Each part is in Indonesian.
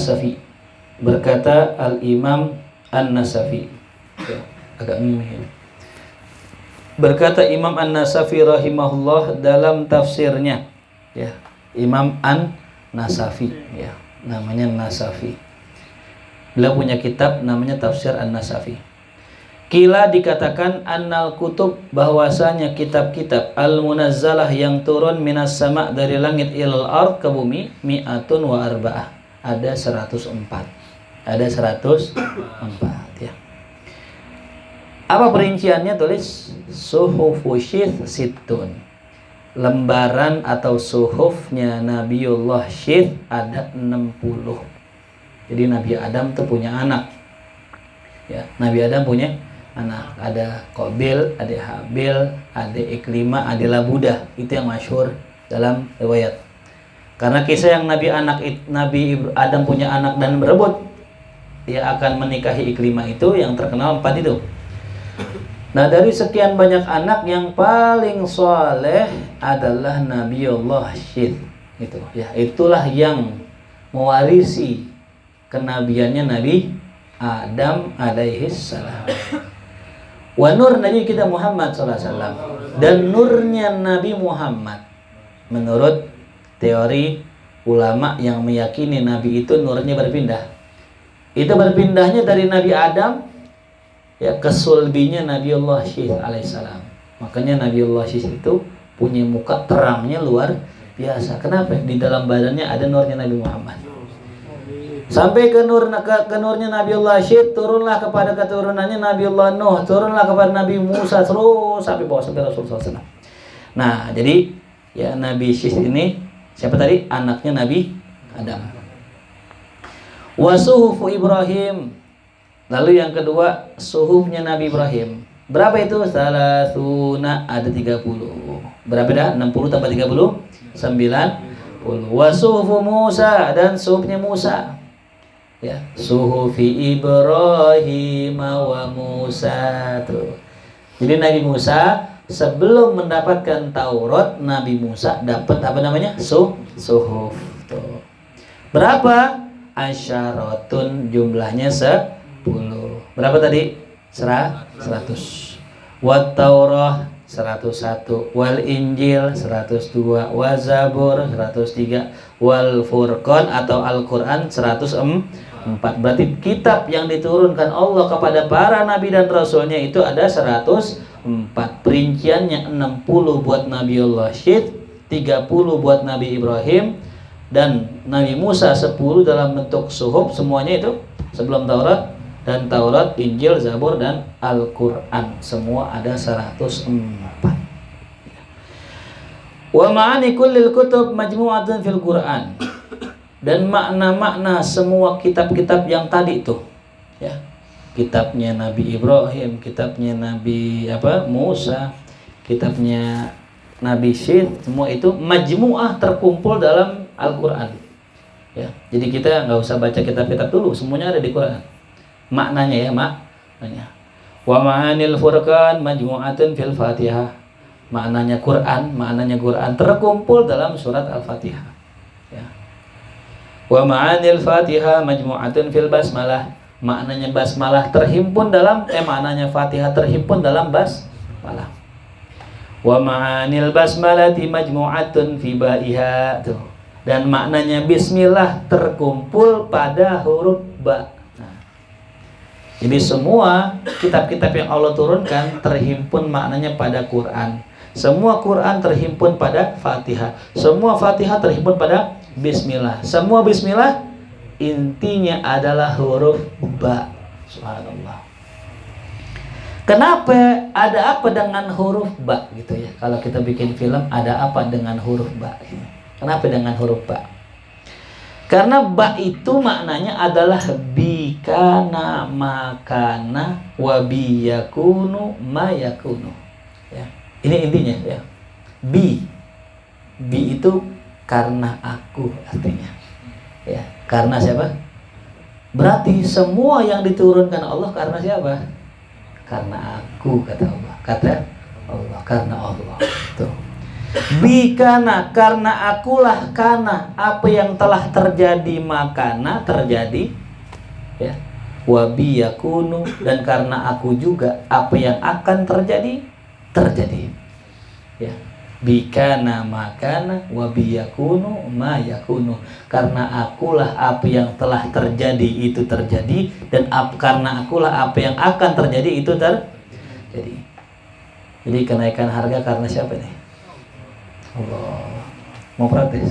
An-Nasafi. Berkata Al-Imam An-Nasafi. Ya, agak mimih. Berkata Imam An-Nasafi rahimahullah dalam tafsirnya. Ya, Imam An-Nasafi, ya, namanya Nasafi. Beliau punya kitab namanya Tafsir An-Nasafi. Kila dikatakan annal kutub, bahwasanya kitab-kitab al-munazzalah yang turun minas sama dari langit ilal ard ke bumi, mi'atun wa arba'ah, ada 104. Ada 104, ya. Apa perinciannya? Tulis suhufu syith sittun. Lembaran atau suhufnya Nabiullah Syith ada 60. Jadi Nabi Adam tuh punya anak. Ya, Nabi Adam punya anak. Ada Qabil, ada Habil, ada Iklimah, ada Labudah. Itu yang masyhur dalam riwayat. Karena kisah yang Nabi Adam punya anak dan berebut, dia akan menikahi Iklimah itu, yang terkenal 4 itu. Nah, dari sekian banyak anak yang paling soleh adalah Nabiullah Syith. Itu, ya, itulah yang mewarisi kenabiannya Nabi Adam alaihi salam. Wa nur Nabi kita Muhammad sallallahu alaihi wasallam, dan nurnya Nabi Muhammad menurut teori ulama yang meyakini Nabi itu nurnya berpindah. Itu berpindahnya dari Nabi Adam, ya, ke sulbinya Nabiullah Syith alaihissalam. Makanya Nabiullah Syith itu punya muka terangnya luar biasa. Kenapa? Di dalam badannya ada nurnya Nabi Muhammad. Sampai ke nurnya Nabiullah Syith, turunlah kepada keturunannya Nabiullah Nuh, turunlah kepada Nabi Musa, terus sampai bawah sampai Rasulullah SAW. Nah, jadi ya Nabi Syith ini siapa tadi? Anaknya Nabi Adam. Wa suhufu Ibrahim. Lalu yang kedua, suhufnya Nabi Ibrahim. Berapa itu? Salasuna, ada 30. Berapa dah? 60 tambah 30? 90. Wa suhufu Musa, dan suhufnya Musa. Ya, suhufi Ibrahim wa Musa tuh. Jadi Nabi Musa sebelum mendapatkan Taurat, Nabi Musa dapat apa namanya? Suhuf tuh. Berapa? Asyaratun, jumlahnya 10. Berapa tadi? 100. Wat Taurah 101, wal Injil 102, wa Zabur 103, wal Furqan atau Al-Qur'an 104. Berarti kitab yang diturunkan Allah kepada para nabi dan rasulnya itu ada 104. Perinciannya 60 buat Nabiullah Syith, 30 buat Nabi Ibrahim, dan Nabi Musa 10 dalam bentuk suhuf, semuanya itu sebelum Taurat, dan Taurat, Injil, Zabur, dan Al-Quran semua ada 104. Wa ma'ani kullil kutub majmu'atun fil Quran. Dan makna-makna semua kitab-kitab yang tadi itu, ya, kitabnya Nabi Ibrahim, kitabnya Nabi Musa, kitabnya Nabi Syith, semua itu majmu'ah, terkumpul dalam Al-Quran. Ya, jadi kita nggak usah baca kitab-kitab dulu, semuanya ada di Quran. Maknanya, ya, maknanya. Wa ma'anil furqan majmu'atun fil Fatihah. Maknanya Quran terkumpul dalam surat Al-Fatihah. Ya. Wa ma'anil Fatihah majmu'atun fil basmalah. Maknanya basmalah terhimpun dalam maknanya Fatihah terhimpun dalam basmalah. Wa ma'anil basmalati majmu'atun fi ba'iha. Tuh. Dan maknanya bismillah terkumpul pada huruf ba. Jadi semua kitab-kitab yang Allah turunkan terhimpun maknanya pada Quran. Semua Quran terhimpun pada Fatihah. Semua Fatihah terhimpun pada Bismillah. Semua Bismillah intinya adalah huruf ba. Subhanallah. Kenapa? Ada apa dengan huruf ba gitu ya? Kalau kita bikin film, ada apa dengan huruf ba? Kenapa dengan huruf ba? Karena ba itu maknanya adalah bikana makana wa biyakunu mayakunu. Ya. Ini intinya, ya. Bi itu karena aku artinya. Ya, karena siapa? Berarti semua yang diturunkan Allah karena siapa? Karena aku, kata Allah. Kata Allah, karena Allah. Tuh. Bikana, karena akulah kana, apa yang telah terjadi makana terjadi, ya. Wabi yakunu, dan karena aku juga apa yang akan terjadi terjadi, ya. Bikana makana wabi yakunu ma yakunu, karena akulah apa yang telah terjadi itu terjadi, dan karena akulah apa yang akan terjadi itu terjadi. Jadi kenaikan harga karena siapa nih? Allah. Mau protes?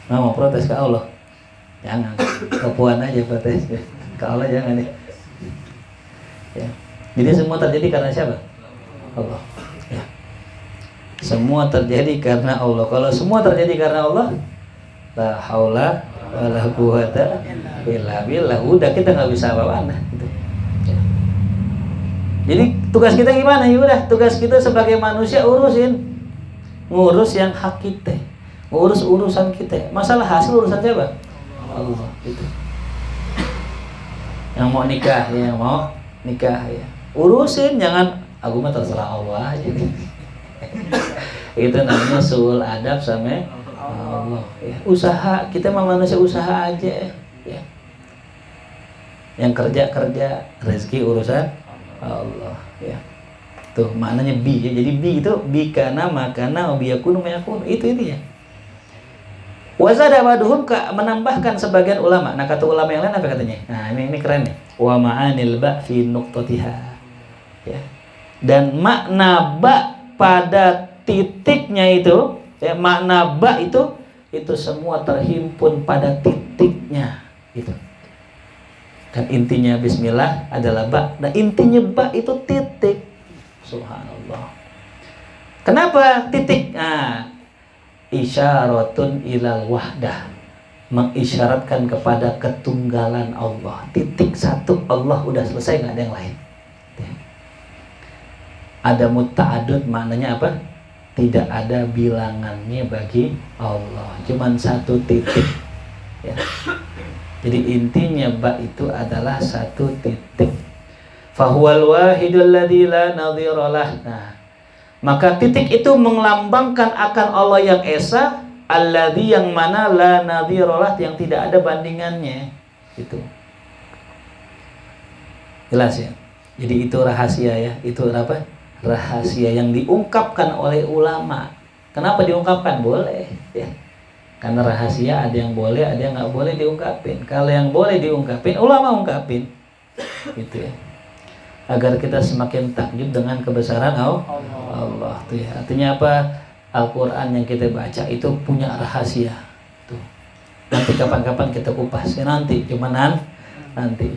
Mau protes ke Allah? Jangan. Ke Puan aja protes. Ke Allah jangan nih. Ya. Jadi semua terjadi karena siapa? Allah. Ya. Semua terjadi karena Allah. Kalau semua terjadi karena Allah, la haula wala quwata illa billah. Udah, kita nggak bisa apa-apa. Gitu. Ya. Jadi tugas kita gimana? Ya udah, tugas kita sebagai manusia ngurus yang hak kita, ngurus urusan kita. Masalah hasil urusan siapa? Allah. Gitu. Yang mau nikah ya, urusin, jangan aku mah terserah Allah aja. Itu namanya suul adab sama Allah. Ya. Usaha, kita mah manusia usaha aja. Ya. Yang kerja, rezeki urusan Allah. Ya. Tuh maknanya bi, ya. Jadi bi itu bikana makana biyakunu mayakunu, itu ya. Wazada baduhum, menambahkan sebagian ulama. Nah, kata ulama yang lain apa katanya? Nah, ini keren nih. Wa ma'anil ba fi nuqtatiha. Ya. Dan makna ba pada titiknya itu, ya, makna ba itu semua terhimpun pada titiknya gitu. Kan intinya bismillah adalah ba. Nah, intinya ba itu titik. Subhanallah. Kenapa titik? Nah, isyaratun ilal wahdah, mengisyaratkan kepada ketunggalan Allah. Titik satu, Allah udah selesai, nggak ada yang lain. Ada muta'adud, maknanya apa? Tidak ada bilangannya bagi Allah, cuman satu titik, ya. Jadi intinya ba itu adalah satu titik. Fahuwal wahidul ladzi la nadhira lah. Nah, maka titik itu melambangkan akan Allah yang esa, alladzi, yang mana la nadhira lah, yang tidak ada bandingannya. Itu jelas ya. Jadi itu rahasia ya. Itu apa? Rahasia yang diungkapkan oleh ulama. Kenapa diungkapkan? Boleh ya. Karena rahasia ada yang boleh, ada yang nggak boleh diungkapin. Kalau yang boleh diungkapin, ulama ungkapin. Gitu ya. Agar kita semakin takjub dengan kebesaran Allah. Tuh ya. Artinya apa? Al-Quran yang kita baca itu punya rahasia. Tuh. Nanti kapan-kapan kita kupas. Ya, nanti.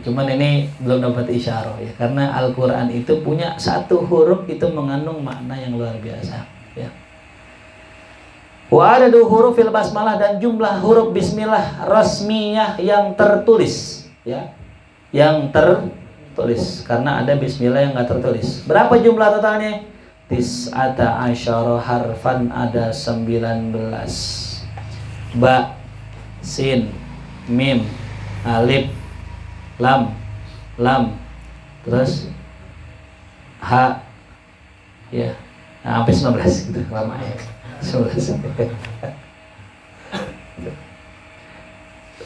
Cuman ini belum dapat isyarah ya. Karena Al-Quran itu punya satu huruf itu mengandung makna yang luar biasa. Ya. Wa adadu hurufil basmalah, dan jumlah huruf bismillah rasmiyah yang tertulis. Ya. Yang tertulis, karena ada bismillah yang nggak tertulis. Berapa jumlah totalnya? Tis'ata asyara harfan, ada 19. Ba, sin, mim, alif, lam, terus ha, ya, nah, sampai 19 gitu lama ya. 19.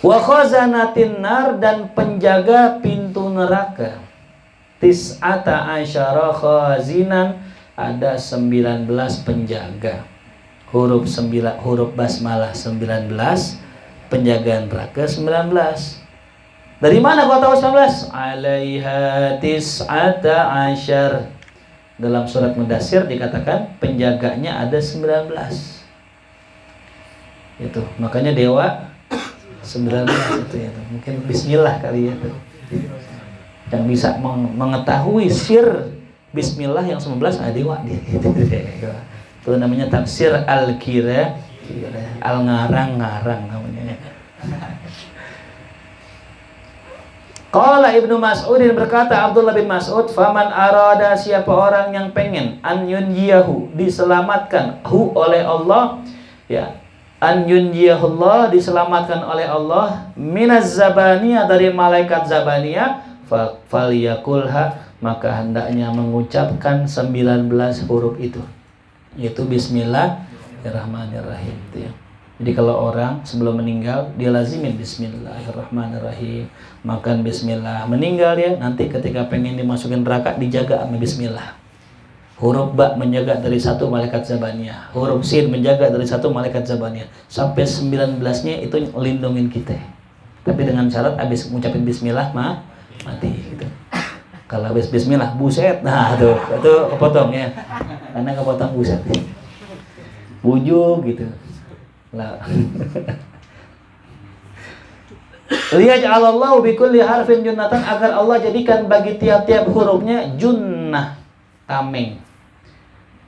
Wa khazanatin nar, dan penjaga pintu neraka. Tis'ata asyara khazinan, ada 19 penjaga. Huruf basmalah 19, penjaga neraka 19. Dari mana kau tahu 19? Alaiha tis'ata asyar. Dalam surat Mudassir dikatakan penjaganya ada 19. Itu makanya dewa 19 itu ya. Mungkin bismillah kali ya. Yang bisa mengetahui sir bismillah yang 19 ada dewa dia. Itu namanya tafsir al-kira, al-ngarang namanya. Qala Ibnu Mas'udin, berkata Abdullah bin Mas'ud, faman arada, siapa orang yang pengen an yunjiyahu, diselamatkan hu oleh Allah, ya, an yunjiyahullah, diselamatkan oleh Allah, minaz zabaniyah, dari malaikat zabaniyah, falyakulha, maka hendaknya mengucapkan 19 huruf itu. yaitu Bismillahirrahmanirrahim itu ya. Jadi kalau orang sebelum meninggal dia lazimin Bismillahirrahmanirrahim, makan Bismillah, meninggal dia nanti ketika pengen dimasukin neraka dijaga sama Bismillah. Huruf ba menjaga dari satu malaikat zabaniyah, huruf sin menjaga dari satu malaikat zabaniyah, sampai 19-nya itu lindungin kita. Tapi dengan syarat habis ngucapin Bismillah mati gitu. Kalau habis Bismillah buset, nah tuh itu kepotong ya, karena kepotong buset, bujung gitu lah. Liyaj'alallahu bikulli harfin junnatan, agar Allah jadikan bagi tiap-tiap hurufnya junnah, tameng,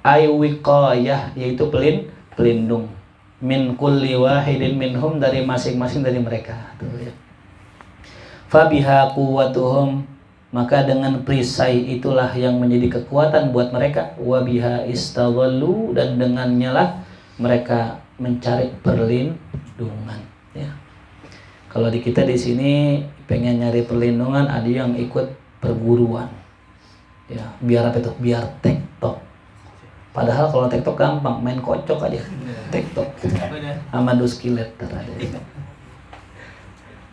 ay wiqayah, yaitu pelindung, min kulli wahidin minhum, dari masing-masing dari mereka. Fabiha quwwatuhum, maka dengan perisai itulah yang menjadi kekuatan buat mereka. Wabiha istadhallu, dan dengannya lah mereka mencari perlindungan ya. Kalau di kita di sini pengen nyari perlindungan, ada yang ikut perguruan ya, biar apa itu, biar TikTok. Padahal kalau TikTok gampang, main kocok aja TikTok sama duskilet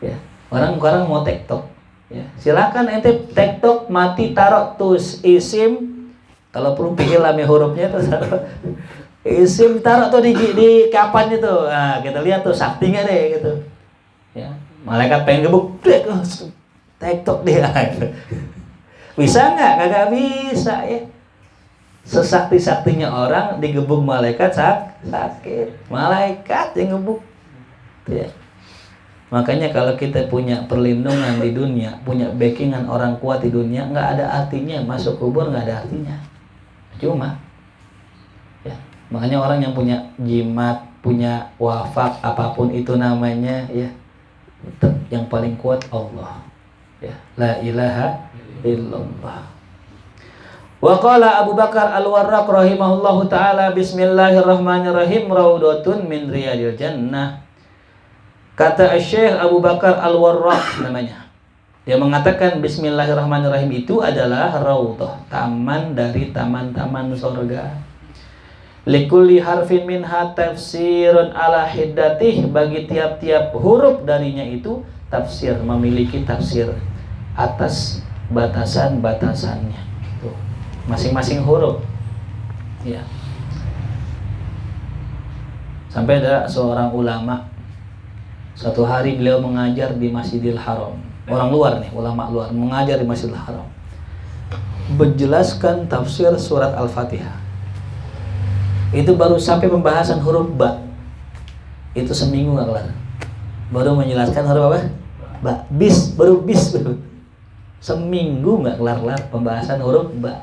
ya. Orang mau TikTok ya, silakan ente TikTok, mati taruh tus isim, kalau perlu pilih hurufnya tuh taruh isim, taruh tuh di kapan itu. Nah, kita lihat tuh saktinya deh gitu ya. Malaikat pengen gebuk TikTok dia. Bisa nggak? Kagak bisa ya. Sesakti-saktinya orang digebuk malaikat sakit. Malaikat yang gebuk ya. Makanya kalau kita punya perlindungan di dunia, punya backingan orang kuat di dunia, nggak ada artinya masuk kubur, nggak ada artinya. Cuma ya, makanya orang yang punya jimat, punya wafak, apapun itu namanya ya, tetap yang paling kuat Allah ya, la ilaha illallah. Wa qala Abu Bakar Al-Warraq rahimahullahu taala, bismillahirrahmanirrahim, raudhatun min riyadil jannah. Kata Syekh Abu Bakar Al-Warraq namanya, dia mengatakan bismillahirrahmanirrahim itu adalah raudhah, taman dari taman-taman surga. Likulli harfin minha tafsirun ala hiddatih, bagi tiap-tiap huruf darinya itu tafsir, memiliki tafsir atas batasan-batasannya. Tuh, masing-masing huruf ya. Sampai ada seorang ulama, suatu hari beliau mengajar di Masjidil Haram. Orang luar nih, ulama luar mengajar di Masjidil Haram, menjelaskan tafsir surat Al-Fatihah. Itu baru sampai pembahasan huruf ba. Itu seminggu nggak kelar. Baru menjelaskan huruf apa? Ba. Baru bis. Seminggu nggak kelar pembahasan huruf ba.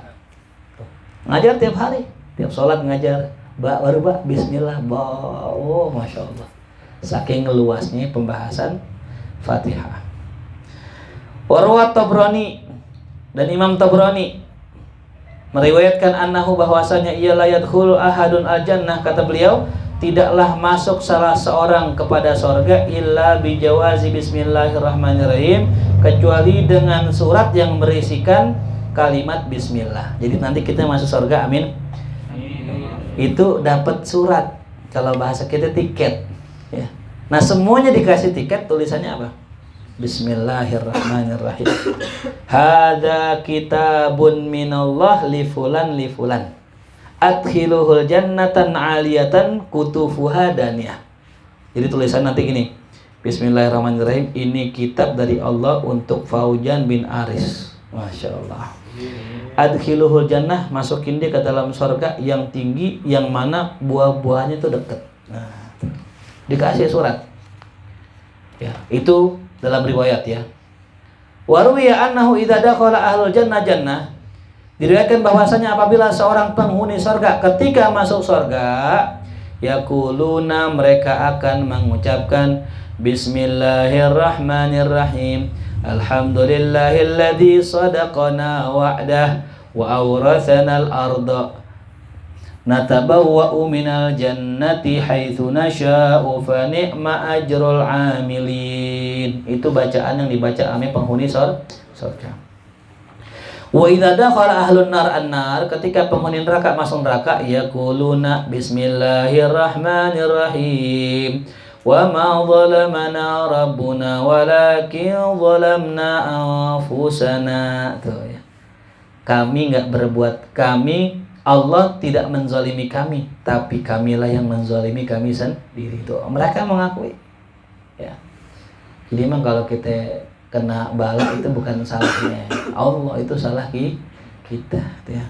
Ngajar tiap hari, tiap sholat ngajar ba, baru ba, bismillah, ba. Oh, masya Allah. Saking luasnya pembahasan Fatihah. Warwat Tabrani, dan Imam Tabrani meriwayatkan annahu, bahwasanya ia la yadkhulu ahadun al-jannah, kata beliau, tidaklah masuk salah seorang kepada surga illa bijawazi bismillahirrahmanirrahim, kecuali dengan surat yang berisikan kalimat bismillah. Jadi nanti kita masuk surga, amin. Itu dapat surat, kalau bahasa kita tiket ya. Nah, semuanya dikasih tiket, tulisannya apa? Bismillahirrahmanirrahim. Hada kitabun minallah li fulan adkhiluhul jannatan aliyatan kutufuha daniyah. Jadi tulisan nanti gini, Bismillahirrahmanirrahim, ini kitab dari Allah untuk Faujan bin Aris. Masya Allah. Adkhiluhul jannah, masukin dia ke dalam surga yang tinggi, yang mana buah-buahnya itu dekat. Nah, dikasih surat ya, itu dalam riwayat ya. Waruya annahu idza dakhala ahlul jannah, diriwayatkan bahwasanya apabila seorang penghuni surga ketika masuk surga, yaquluna, mereka akan mengucapkan bismillahirrahmanirrahim, alhamdulillahilladzi sadaqana wa'dah wa awrathana al-ardha natabawwa'u minal jannati haitsu nasya'u fa ni'ma ajrul 'amilin. Itu bacaan yang dibaca oleh penghuni surga. Wa idza dakhala ahlun nar an-nar, ketika penghuni neraka masuk neraka, yaquluna bismillahirrahmanirrahim. Wa ma zalamana rabbuna walakin zalamna anfusana. Tuh ya. Kami Allah tidak menzalimi kami, tapi kamilah yang menzalimi kami sendiri. Itu mereka mengakui. Ya. Jadi memang kalau kita kena bala itu bukan salahnya Allah, itu salah kita. Gitu ya.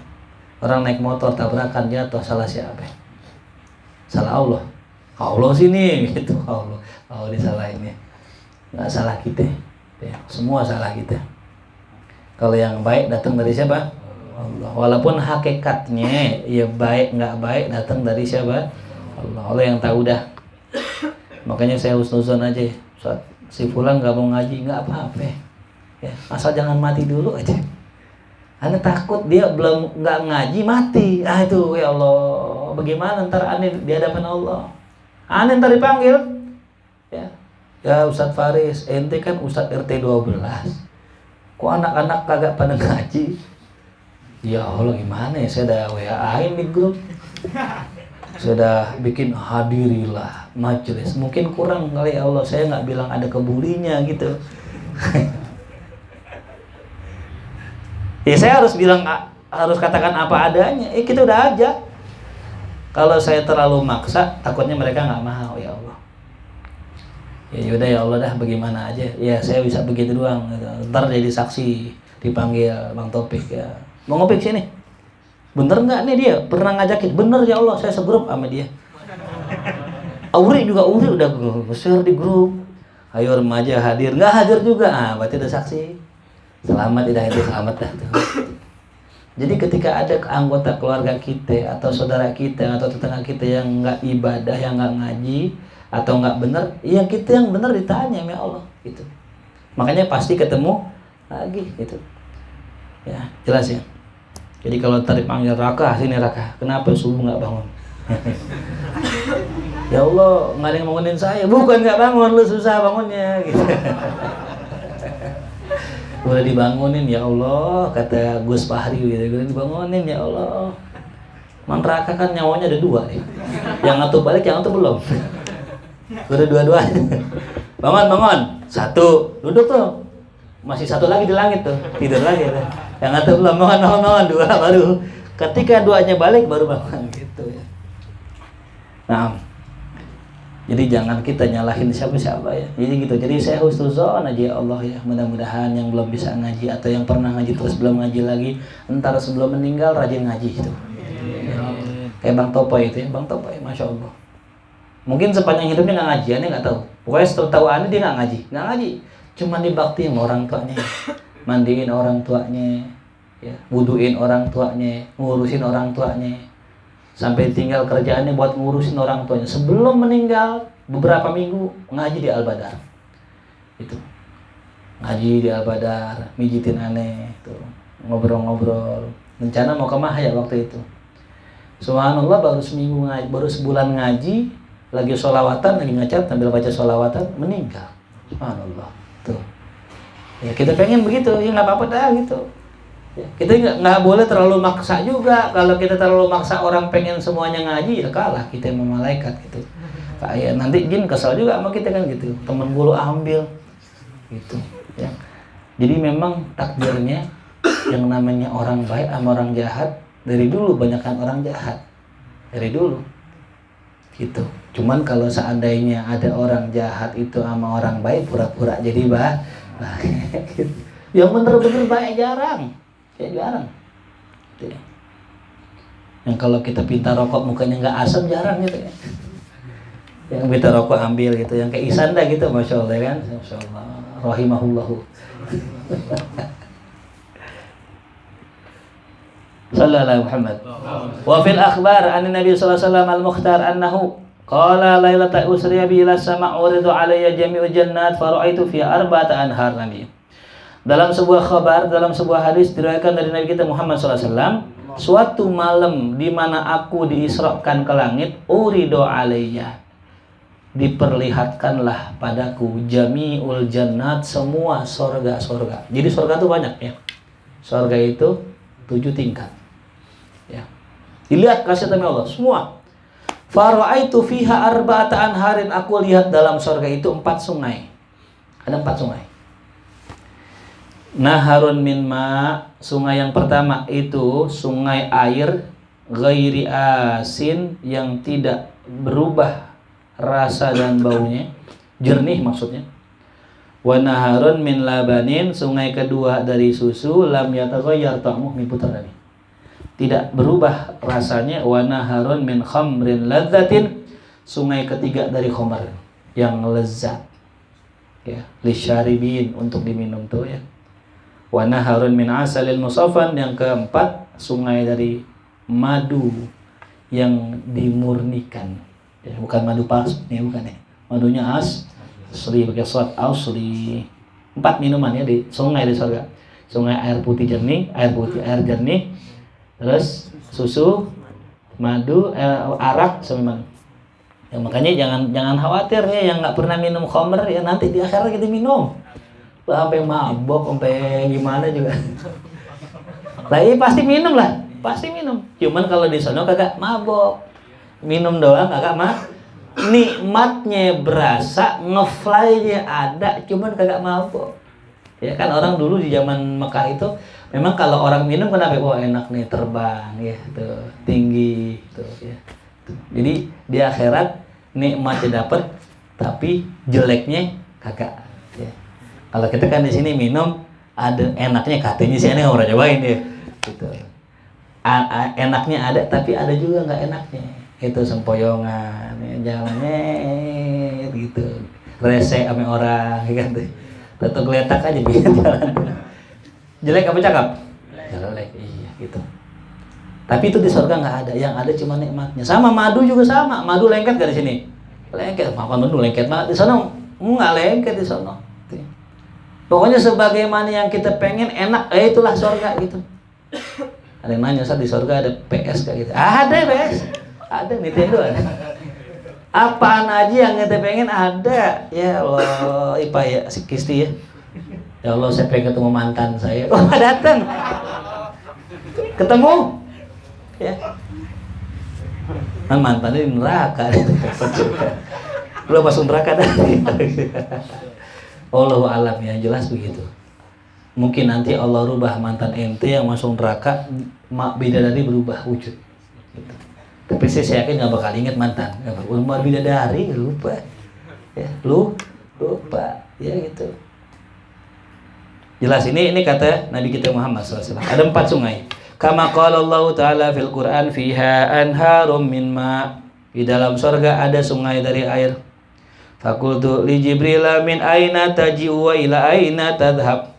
Orang naik motor tabrakan jatuh, salah siapa? Salah Allah. Allah sini gitu, Allah disalahin ya. Nggak salah kita. Ya. Semua salah kita. Kalau yang baik datang dari siapa? Allah. Walaupun hakikatnya ya baik nggak baik datang dari siapa? Allah yang tahu dah. Makanya saya husnuzon aja. Si fulan nggak mau ngaji nggak apa-apa ya, asal jangan mati dulu aja. Ane takut dia belum nggak ngaji mati, itu ya Allah, bagaimana ntar ane di hadapan Allah? Ane ntar dipanggil ya Ustadz Faris, ente kan Ustadz RT 12, kok anak-anak kagak pada ngaji? Ya Allah gimana ya, saya udah WA-in di grup, sudah bikin hadirilah majelis, mungkin kurang kali ya Allah, saya nggak bilang ada kebulinya gitu. Ya saya harus bilang, harus katakan apa adanya. Kita udah aja. Kalau saya terlalu maksa, takutnya mereka nggak mau ya Allah. Ya yaudah ya Allah dah, bagaimana aja. Ya saya bisa begitu doang. Ntar jadi saksi, dipanggil Bang Topik ya. Mau ngopik sini. Bener nggak nih dia pernah ngajakin? Bener ya Allah, saya segrup sama dia. Uri udah share di grup. Ayo remaja hadir, nggak hadir juga, berarti udah saksi. Selamat tidak itu selamat dah tuh. Jadi ketika ada anggota keluarga kita atau saudara kita atau tetangga kita yang nggak ibadah, yang nggak ngaji atau nggak benar, ya kita yang benar ditanya ya Allah gitu. Makanya pasti ketemu lagi gitu. Ya jelas ya. Jadi kalau tadi panggil Raka, sini Raka, kenapa subuh nggak bangun? Ya Allah, nggak ada yang bangunin saya. Bukan nggak bangun, lu susah bangunnya gitu. Udah dibangunin ya Allah, kata Gus Fahri gitu, udah dibangunin ya Allah. Man Raka kan nyawanya ada 2 nih. Yang satu balik, yang satu belum. Udah dua-duanya. Bangun. 1, duduk tuh. Masih 1 lagi di langit tuh, tidur lagi tuh. Yang satu belum, bangun 2 baru. Ketika 2-nya balik baru bangun gitu ya. Nah, jadi jangan kita nyalahin siapa-siapa ya. Jadi gitu. Jadi saya husnuzon aja ya Allah ya. Mudah-mudahan yang belum bisa ngaji atau yang pernah ngaji terus belum ngaji lagi, entar sebelum meninggal rajin ngaji itu. Ya. Kayak Bang Topoy itu ya, Bang Topoy, masya Allah. Mungkin sepanjang hidupnya nggak ngaji, aneh nggak tahu. Pokoknya setelah tahu aneh dia nggak ngaji. Cuman dibaktiin orang tuanya, mandiin orang tuanya, ya, wuduin orang tuanya, ngurusin orang tuanya. Sampai tinggal kerjaannya buat ngurusin orang tuanya. Sebelum meninggal beberapa minggu ngaji di Al-Badar. Itu. Ngaji di Al-Badar, mijitin aneh itu. Ngobrol-ngobrol. Rencana mau ke Mahya waktu itu. Subhanallah baru seminggu ngaji, baru sebulan ngaji, lagi sholawatan, lagi ngecat sambil baca sholawatan, meninggal. Subhanallah. Tuh. Ya kita pengen begitu, ya nggak apa-apa dah gitu. Ya, kita nggak boleh terlalu maksa juga. Kalau kita terlalu maksa orang pengen semuanya ngaji, ya kalah kita sama malaikat gitu. Kayak nanti jin kesal juga sama kita kan gitu. Temen gue ambil gitu. Ya. Jadi memang takdirnya yang namanya orang baik sama orang jahat dari dulu, banyakkan orang jahat dari dulu gitu. Cuman kalau seandainya ada orang jahat itu sama orang baik pura-pura jadi baik gitu. Yang bener-bener baik jarang. Kayak jarang. Yang kalau kita pinta rokok mukanya nggak asam jarang gitu ya. Yang pinta rokok ambil gitu, yang kayak Isanda gitu, masya Allah kan, masya Allah, rahimahullahu. Sallallahu Muhammad. Wa fil akhbar an Nabi sallallahu alaihi wasallam al-Mukhtar annahu qala lailata usriya bi ila sama' uridu alayya jami'u jannat fara'aitu fi arba'ata anhar Nabi. Dalam sebuah khabar, dalam sebuah hadis diriwayatkan dari Nabi kita Muhammad SAW, suatu malam di mana aku diisrakan ke langit, urido alayya, diperlihatkanlah padaku jami'ul jannat, semua sorga-sorga. Jadi sorga itu banyak ya. Surga itu 7 tingkat. Ya. Dilihat kasih tanya Allah semua. Fara'aitu fiha arba'ata anharin, aku lihat dalam surga itu 4 sungai. Ada 4 sungai. Naharun min ma, sungai yang pertama itu sungai air ghairi asin, yang tidak berubah rasa dan baunya, jernih maksudnya. Wa naharun min labanin, sungai kedua dari susu, lam yataghayyar ta'muhu, min putar tadi, tidak berubah rasanya. Wa naharun min khamrin ladzatin, sungai ketiga dari khamr yang lezat, ya, lisyaribin, untuk diminum tuh ya. Wa naharun min asalin musaffan, yang keempat sungai dari madu yang dimurnikan, ya, bukan madu palsu ya, bukan ya, madunya asli, pakai suat asli. 4 minuman ya di sungai di surga. Sungai air putih jernih, air jernih, terus susu, madu, arak, sama. Ya, makanya jangan khawatir ya, yang nggak pernah minum khamr ya, nanti di akhirat kita minum sampai mabok, sampai gimana juga. Lah iya pasti minum lah, pasti minum. Cuman kalau di sono kagak mabok, minum doang kagak mah. Nikmatnya berasa, ngefly-nya ada, cuman kagak mabok. Ya kan orang dulu di zaman Mekah itu memang kalau orang minum kenapa? Oh enak nih, terbang ya, tuh tinggi tuh ya. Tuh. Jadi di akhirat nikmatnya dapat, tapi jeleknya kagak. Ya. Kalau kita kan di sini minum ada enaknya, katanya sih aneh orang cobain ya. Gitu. Enaknya ada, tapi ada juga nggak enaknya. Itu sempoyongan, ya, jalannya gitu, rese sama orang, gitu. Tetap geletak aja biar jalan. Jelek apa cakep? Jelek, iya gitu. Tapi itu di surga nggak ada, yang ada cuma nikmatnya. Sama madu juga sama, madu lengket gak di sini? Lengket, makan madu lengket banget. Di sana nggak lengket di sana. Pokoknya sebagaimana yang kita pengen enak, itulah surga gitu. Ada yang nanya, saat di surga ada PS kayak gitu? Ada PS, ada Nintendo ada. Apaan aja yang kita pengen ada. Ya Allah, Ipa ya, si Kisti ya. Ya Allah, saya pengen ketemu mantan saya. Oh datang, ketemu, ya. Kan mantannya di neraka. Belum masuk neraka dah. Allahu alam ya, jelas begitu. Mungkin nanti Allah rubah mantan ente yang masuk neraka, bidadari berubah wujud. Gitu. Tapi saya yakin nggak bakal inget mantan. Umar bidadari lupa, ya lupa, ya gitu. Jelas ini kata Nabi kita Muhammad SAW. Ada 4 sungai. Kama qala Allah Ta'ala fil Quran, fiha anharum min ma. Di dalam surga ada sungai dari air. Fakultu li Jibril min aina taji'u wa ila aina tadhhab.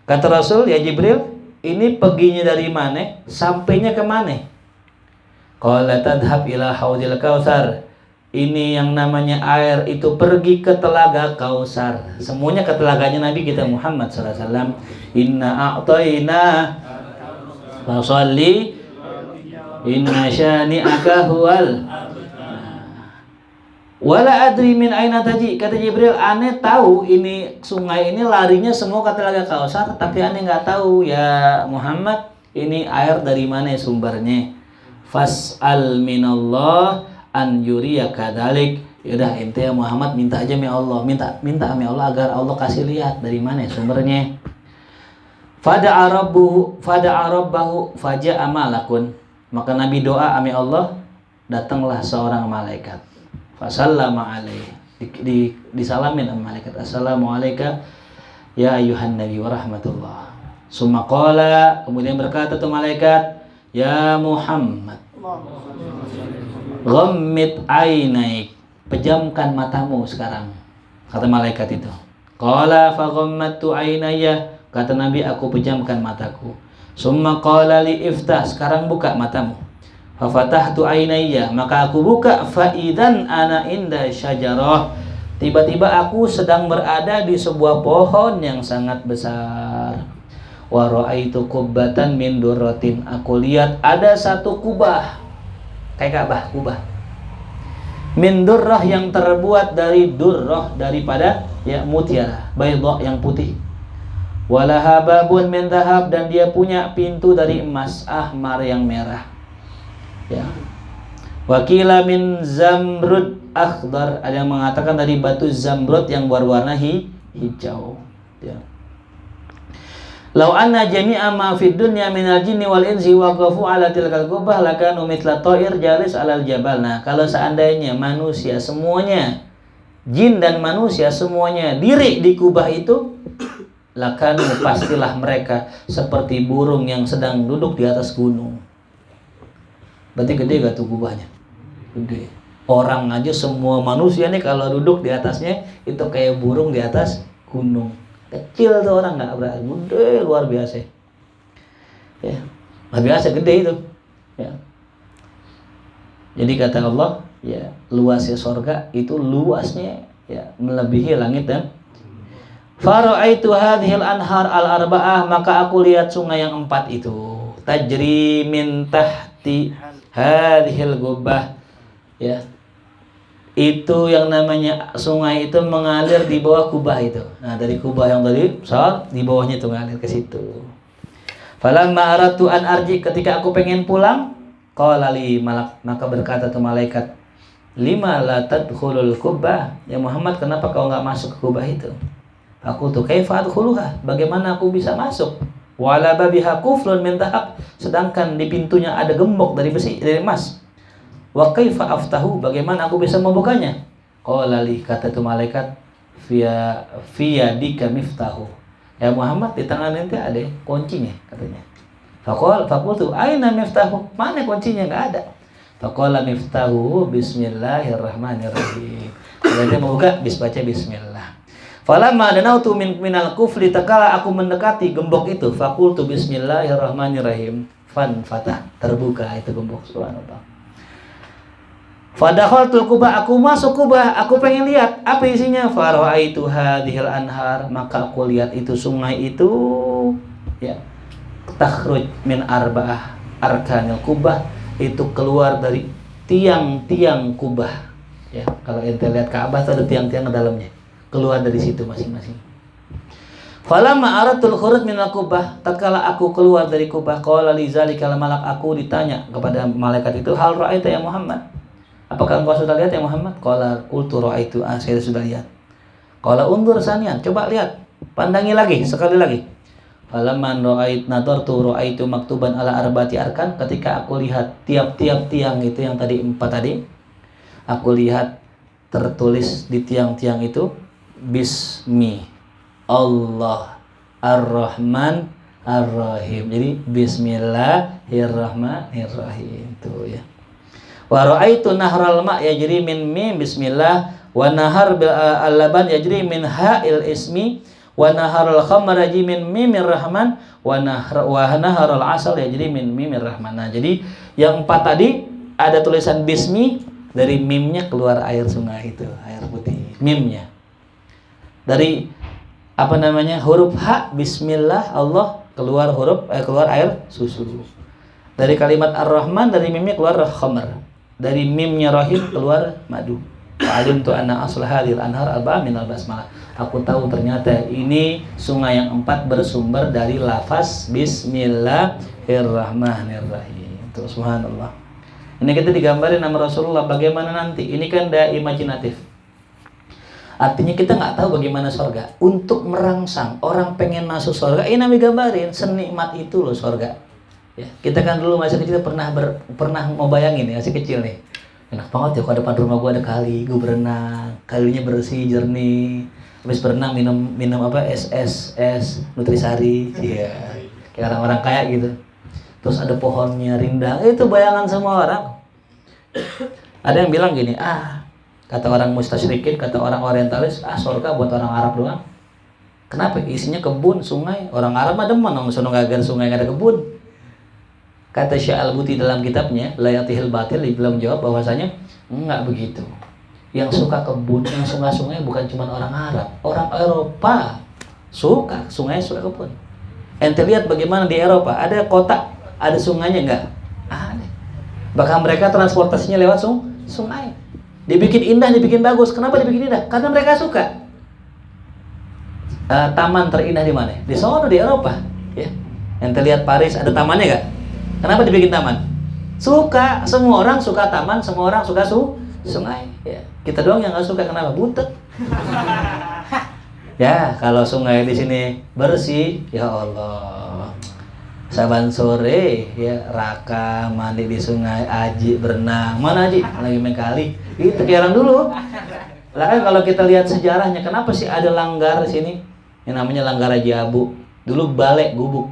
Kata Rasul, ya Jibril, ini perginya dari mana? Sampainya ke mana? Qala tadhhab ila haudil kautsar. Ini yang namanya air itu pergi ke telaga Kausar. Semuanya ke telaganya Nabi kita Muhammad sallallahu alaihi wasallam. Inna a'tayna fasalli inna syani'aka huwal. Wala adri min aina taji, kata Jibril, aneh tahu ini sungai ini larinya semua ke telaga Kausar, tapi aneh nggak tahu ya Muhammad ini air dari mana sumbernya. Fas'al minallah an yuriyaka dzalik. Yaudah ente ya Muhammad minta aja sama Allah, minta sama Allah agar Allah kasih lihat dari mana sumbernya. Fada'a rabbahu faja'a malakun. Maka Nabi doa sama Allah, datanglah seorang malaikat. Fasallama alaihi, disalamin sama malaikat, assalamualaikum ya ayuhan nabi wa rahmatullah. Summa qala, kemudian berkata tuh malaikat, ya Muhammad, ghammid ainaik, pejamkan matamu sekarang, kata malaikat itu. Qala fa ghammadtu ainaya, kata Nabi aku pejamkan mataku. Summa qala li iftah, sekarang buka matamu. Fafatahtu ainayya, maka aku buka, faidan ana inda syajarah, tiba-tiba aku sedang berada di sebuah pohon yang sangat besar. Wa raaitu qubbatan min durratin, aku lihat ada satu kubah kayak Ka'bah, kubah min durrah, yang terbuat dari durrah, daripada ya mutiara, baydha yang putih. Walaha babun min dhahab, dan dia punya pintu dari emas ahmar yang merah. Ya. Wakila min zamrud akhdar, ada yang mengatakan dari batu zamrud yang berwarna hijau. Ya. Lau anna jami'a ma fid dunya minal jinni wal insi waqafu ala tilkal qubbah lakanu mithla ta'ir jalis alal jabal. Nah, kalau seandainya manusia semuanya, jin dan manusia semuanya diri di kubah itu, lakanu pastilah mereka seperti burung yang sedang duduk di atas gunung. Berarti gede gak tuh kubahnya? Gede. Orang aja semua manusia nih kalau duduk di atasnya itu kayak burung di atas gunung. Kecil tuh orang nggak berani, gede luar biasa. Ya, luar biasa gede itu. Ya. Jadi kata Allah, ya luasnya sorga itu luasnya ya melebihi langit dan. Fara'aitu hadhil anhar al-arba'ah, maka aku lihat sungai yang 4 itu. Tajri min tahti hadhil gubbah. Ya. Itu yang namanya sungai itu mengalir di bawah kubah itu. Nah, dari kubah yang tadi besar, di bawahnya itu mengalir ke situ. Falamma aradtu an arji, ketika aku pengen pulang, qala li malak, maka berkata tuh malaikat, lima la tadkhulul kubbah, ya Muhammad, kenapa kau enggak masuk ke kubah itu? Aku tuh kaifa adkhuluha, bagaimana aku bisa masuk? Wala babiha kuflun min dhahab, sedangkan di pintunya ada gembok dari besi, dari emas. Wa kaifa aftahu, bagaimana aku bisa membukanya? Qala li, kata tu malaikat, fi yadika miftahu, ya Muhammad, di tangan ente ada kuncinya, katanya. Faqultu aina miftahu, mana kuncinya? Enggak ada. Faqala miftahu bismillahirrahmanirrahim, kalau dia mau buka baca bismillah. Falamma danautu minal kufli, takala aku mendekati gembok itu, faqultu bismillahirrahmanirrahim, fan fatah, terbuka itu gembok. Subhanallah. Fadakhaltul kubah, aku masuk kubah, aku pengen lihat apa isinya. Fara'aitu hadhil anhar, maka aku lihat itu sungai itu ya takhruj min arba'ah arkanil kubah, itu keluar dari tiang-tiang kubah. Ya, kalau ente lihat Ka'bah ada tiang-tiang di dalamnya, keluar dari situ masing-masing. Falamma aratul khuruj min al-kubah, tatkala aku keluar dari kubah, qala li zalikal malak, aku ditanya kepada malaikat itu, hal ra'aita ya Muhammad, apakah engkau sudah lihat ya Muhammad? Qala qultu ra'aitu, saya sudah lihat. Qala undur sanian, coba lihat, pandangi lagi, sekali lagi. Falamman ra'ait nadartu ra'aitu maktuban ala arba'ati arkan, ketika aku lihat tiap-tiap tiang itu yang tadi 4 tadi, aku lihat tertulis di tiang-tiang itu Bismi Allah Ar-Rahman Ar-Rahim. Jadi Bismillahirrahmanirrahim tuh ya. Wa ra'aitu nahral ma' yajri min mim bismillah, wa nahar bil al-laban yajri min ha'il ismi, wa naharul khamr yajri min mimir rahman, wa naharul asal yajri min mimir rahman. Nah, jadi yang 4 tadi ada tulisan bismi, dari mimnya keluar air sungai itu, air putih. Mimnya. Dari apa namanya? Huruf ha bismillah Allah keluar keluar air susu. Dari kalimat Ar-Rahman, dari mimnya keluar khamr. Dari mimnya Rahim keluar madu. Fa'alimtu anna asla hadhil anhar arba'a minal basmalah. Aku tahu ternyata ini sungai yang 4 bersumber dari lafaz Bismillahirrahmanirrahim. Tuh, subhanallah. Ini kita digambarin nama Rasulullah bagaimana nanti. Ini kan daya imajinatif. Artinya kita nggak tahu bagaimana surga. Untuk merangsang orang pengen masuk surga, ini namanya gambarin senikmat itu loh surga. Ya, kita kan dulu masih kecil pernah mau bayangin ya, masih kecil nih. Enak banget ya kalau depan rumah gua ada kali, gua berenang, kalinya bersih, jernih. Habis berenang minum apa? Es nutrisari. Iya. Kayak orang-orang kaya gitu. Terus ada pohonnya rindang. Itu bayangan semua orang. Ada yang bilang gini, kata orang mustasyrikin, kata orang orientalis, surga buat orang Arab doang. Kenapa? Isinya kebun, sungai. Orang Arab mah demen dong, sono gak ada sungai, gak ada kebun. Kata Syekh Al-Buti dalam kitabnya Layatihil Batil, dia bilang jawab bahwasanya enggak begitu. Yang suka kebun, yang sungai-sungai bukan cuma orang Arab, orang Eropa suka sungai, suka kebun. Ente lihat bagaimana di Eropa, ada kota, ada sungainya enggak? Ada. Bahkan mereka transportasinya lewat sungai. Dibikin indah, dibikin bagus. Kenapa dibikin indah? Karena mereka suka. taman terindah di mana? Di sono, di Eropa, ya. Yang terlihat Paris ada tamannya gak? Kenapa dibikin taman? Suka, semua orang suka taman, semua orang suka sungai. Ya. Kita doang yang nggak suka, kenapa? Butek. Ya, kalau sungai di sini bersih, ya Allah. Saban sore, ya Raka mandi di sungai, Aji berenang. Mana Aji? Lagi main kali. Itu kayak orang dulu. Lah kan kalau kita lihat sejarahnya, kenapa sih ada langgar di sini? Yang namanya Langgar Haji Abu. Dulu balik gubuk.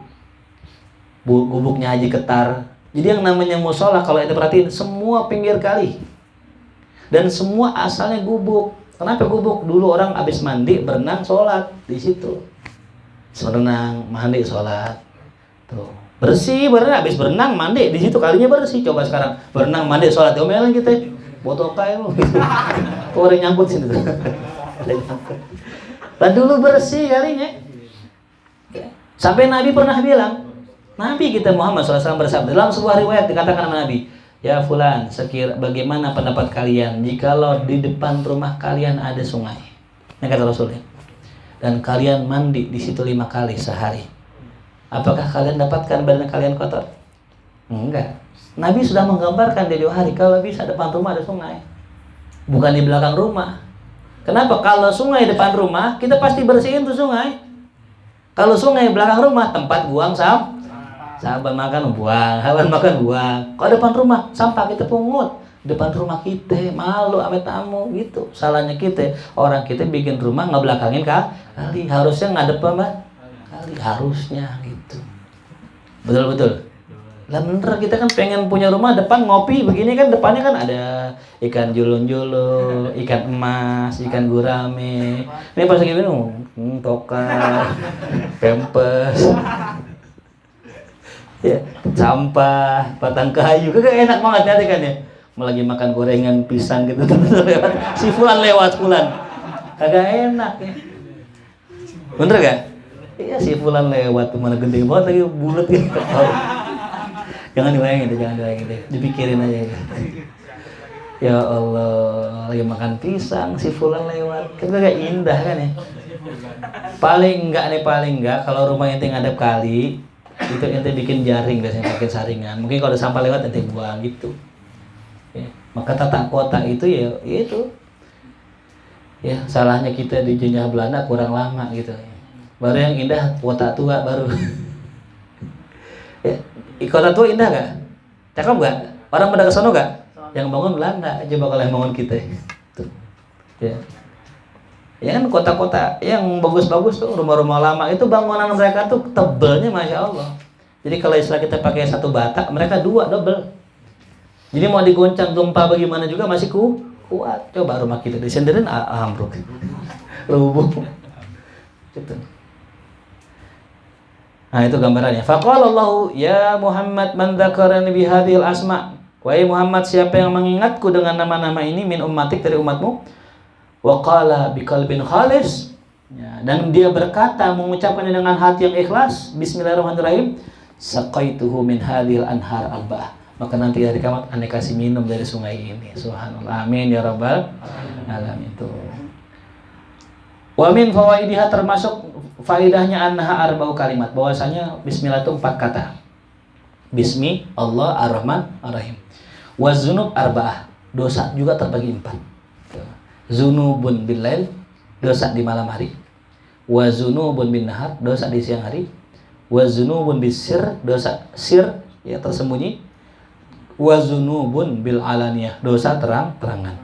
Gubuknya Haji Ketar. Jadi yang namanya musola kalau ente perhatiin semua pinggir kali. Dan semua asalnya gubuk. Kenapa gubuk? Dulu orang habis mandi, berenang, sholat di situ. Berenang, mandi, sholat. Tuh. Bersih, habis berenang, mandi di situ kalinya bersih. Coba sekarang berenang, mandi, sholat diomelin kita. Botol kayak lu. Tuh orang nyangkut sini tuh. Lah dulu bersih kalinya. Sampai Nabi pernah bilang, Nabi kita Muhammad SAW bersabda dalam sebuah riwayat dikatakan sama Nabi, ya fulan, bagaimana pendapat kalian jikalau di depan rumah kalian ada sungai? Ini kata Rasulnya. Dan kalian mandi di situ 5 kali sehari. Apakah kalian dapatkan badan kalian kotor? Enggak. Nabi sudah menggambarkan di 2 hari kalau bisa depan rumah ada sungai. Bukan di belakang rumah. Kenapa? Kalau sungai depan rumah, kita pasti bersihin tuh sungai. Kalau sungai belakang rumah, tempat buang sahabat makan buang, hewan makan buang. Kalau depan rumah, sampah kita pungut. Depan rumah kita, malu sama tamu gitu. Salahnya kita, orang kita bikin rumah nggak belakangin kali. Harusnya ngadep apa? Kali harusnya gitu. Betul. Lah bener, kita kan pengen punya rumah depan ngopi begini kan, depannya kan ada ikan julun-julun, ikan emas, ikan gurame. Ini pas lagi minum, tokar, pempes. Ya, sampah, batang kayu, kagak enak banget nanti kan ya. Lagi makan gorengan pisang gitu lewat, si fulan lewat fulan, kagak enak ya. Bener gak? Iya si fulan lewat, mana gede banget lagi bulat gitu. Jangan dibayangin deh, dipikirin aja ya. Ya Allah, lagi makan pisang, si fulan lewat, kan kagak indah kan ya. Paling enggak kalau rumah ente ngadep kali. Itu ente bikin jaring biasanya pakai saringan. Mungkin kalau ada sampah lewat ente buang gitu. Ya. Maka tata kota itu ya itu. Ya, salahnya kita dijajah Belanda kurang lama gitu. Baru yang indah kota tua baru. Ya, kota tua indah gak? Cakep gak? Orang pada kesono gak? Yang bangun Belanda, coba kalau yang bangun kita. Tuh. Ya. Ya kan kota-kota yang bagus-bagus tuh rumah-rumah lama itu bangunan mereka tuh tebelnya Masya Allah. Jadi kalau istilah kita pakai 1 bata, mereka 2 double. Jadi mau digoncang gempa bagaimana juga masih kuat. Coba rumah kita disenderin ambruk, rubuh. Gitu. Nah itu gambarannya. Faqala Allah ya Muhammad man dzakarani bihadhil asma. Wahai Muhammad, siapa yang mengingatku dengan nama-nama ini min ummatik dari umatmu? Wa qala biqalbin khalis, ya, dan dia berkata mengucapkannya dengan hati yang ikhlas, bismillahirrahmanirrahim, saqaituhu min hadhil anhar arba'ah, maka nanti hari kiamat ane kasih minum dari sungai ini. Subhanallah, amin ya rabbal alamin. Itu wa min fawaidiha, termasuk faidahnya annaha arba'u kalimat, bahwasanya bismillah itu 4 kata. Bismi Allah ar-Rahman ar-Rahim. Wa dzunub arba'ah, dosa juga terbagi 4. Zunubun billail, dosa di malam hari. Wa zunubun bin nahar, dosa di siang hari. Wa zunubun bisir, dosa sir ya tersembunyi. Wa zunubun bil alaniyah, dosa terang-terangan.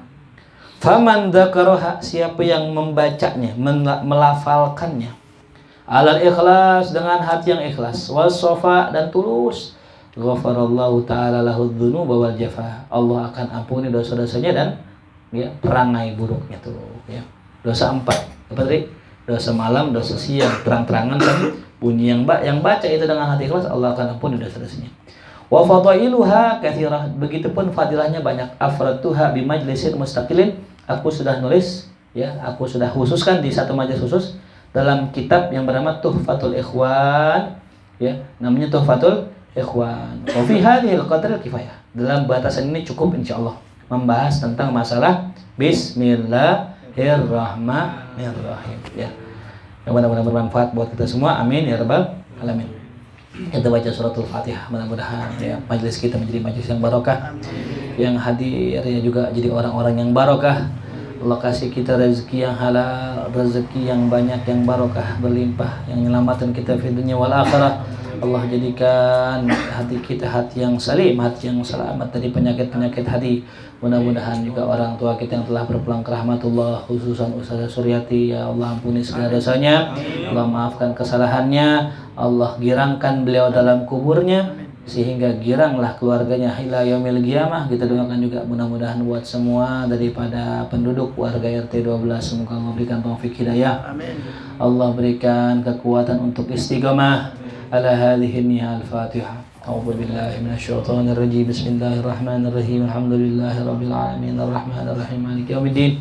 Faman dzakaraha, siapa yang membacanya, melafalkannya, alal ikhlas, dengan hati yang ikhlas, was sofa, dan tulus, ghafarallahu ta'ala lahu dzunuba wal jafa, Allah akan ampuni dosa-dosanya dan ya perangai buruknya tuh ya. Dosa 4 apa tadi? Dosa malam, dosa siang, terang-terangan kan bunyi yang baca itu dengan hati ikhlas, Allah akan ampuni dosa-dosanya. Wa fadailuha katsirah, begitupun fadilahnya banyak. Afratuha bi majlisin mustaqilin, aku sudah nulis ya, aku sudah khususkan di satu majelis khusus dalam kitab yang bernama Tuhfatul Ikhwan ya, namanya Tuhfatul Ikhwan. Wa fi hadhil qadril kifayah, dalam batasan ini cukup insyaallah membahas tentang masalah bismillahirrahmanirrahim ya. Yang mudah-mudahan bermanfaat buat kita semua. Amin ya rabbal alamin. Kita baca suratul Fatihah, mudah-mudahan ya majelis kita menjadi majelis yang barokah, yang hadirnya juga jadi orang-orang yang barokah. Allah kasih kita rezeki yang halal, rezeki yang banyak, yang barokah, berlimpah, yang menyelamatkan kita di dunia wal akhirah. Allah jadikan hati kita hati yang salim, hati yang selamat dari penyakit-penyakit hati. Mudah-mudahan juga orang tua kita yang telah berpulang ke rahmatullah, khususan Ustazah Suryati, ya Allah ampuni segala dosanya, Allah maafkan kesalahannya, Allah girangkan beliau dalam kuburnya, sehingga giranglah keluarganya ila yaumil qiyamah. Kita doakan juga mudah-mudahan buat semua daripada penduduk warga RT 12, semoga Allah berikan taufik hidayah. Amin. Allah berikan kekuatan untuk istiqamah ala hadhihi niyah. Al-Fatihah. A'udzu billahi minasyaitonir rajim. Bismillahirrahmanirrahim. Alhamdulillahi rabbil alamin arrahmanir rahim maliki yaumiddin.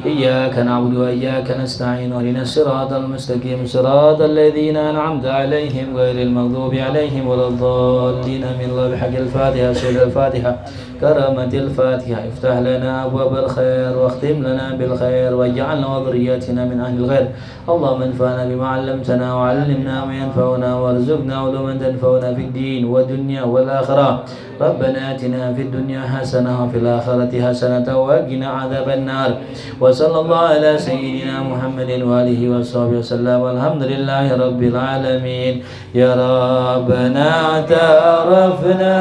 إياك نعبد وإياك نستعين واهدنا الصراط المستقيم صراط الذين أنعمت عليهم غير المغضوب عليهم ولا الضالين من الله بحق الفاتحة سورة الفاتحة كرامة الفاتحة افتح لنا أبواب الخير واختم لنا بالخير واجعلنا وذرياتنا من أهل الخير اللهم انفعنا بما علمتنا وعلمنا ما ينفعنا وارزقنا علوما تنفعنا في الدين والدنيا والآخرة ربنا آتنا في الدنيا حسنة وفي الآخرة حسنة وقنا عذاب النار وصلى الله على سيدنا محمد وآله وصحبه وسلم والحمد لله رب العالمين يا ربنا اعترفنا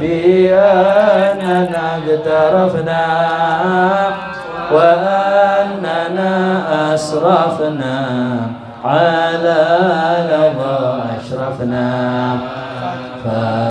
بأننا اقترفنا وأننا أسرفنا على لظى أشرفنا